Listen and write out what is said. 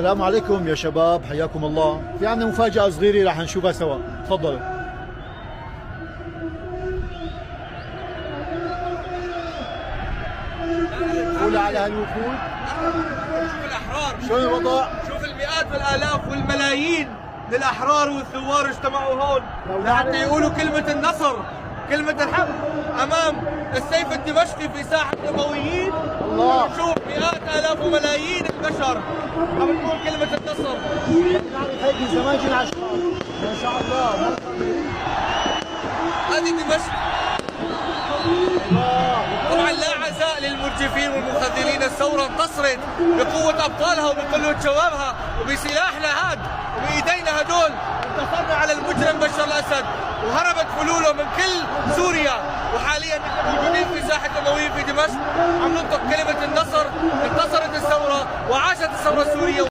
السلام عليكم يا شباب، حياكم الله. في عندنا مفاجأة صغيرة رح نشوفها سوا، تفضلوا. قول على هالوفود. شوف الأحرار، شلون الوضع؟ شوف المئات والآلاف والملايين من الأحرار والثوار اجتمعوا هون لحتى يقولوا كلمة النصر، كلمة الحق أمام السيف الدمشقي في ساحة الأمويين. الله. شوف مئات آلاف وملايين البشر عم تقول كلمة النصر. نعرف هيك من زمان جينا على الشمال. ما شاء الله. هذه دمشق. طبعا لا عزاء للمرجفين والمخذلين، الثورة انتصرت بقوة أبطالها وبقوة شبابها وبسلاحنا هاد وبإيدينا هدول. انتصرنا على المجرم بشار الأسد وهربت فلوله من كل سوريا، وحاليا نحن موجودين في ساحة الأمويين في دمشق عم ننطق كلمة النصر. انتصرت الثورة وعاشت الثورة السورية.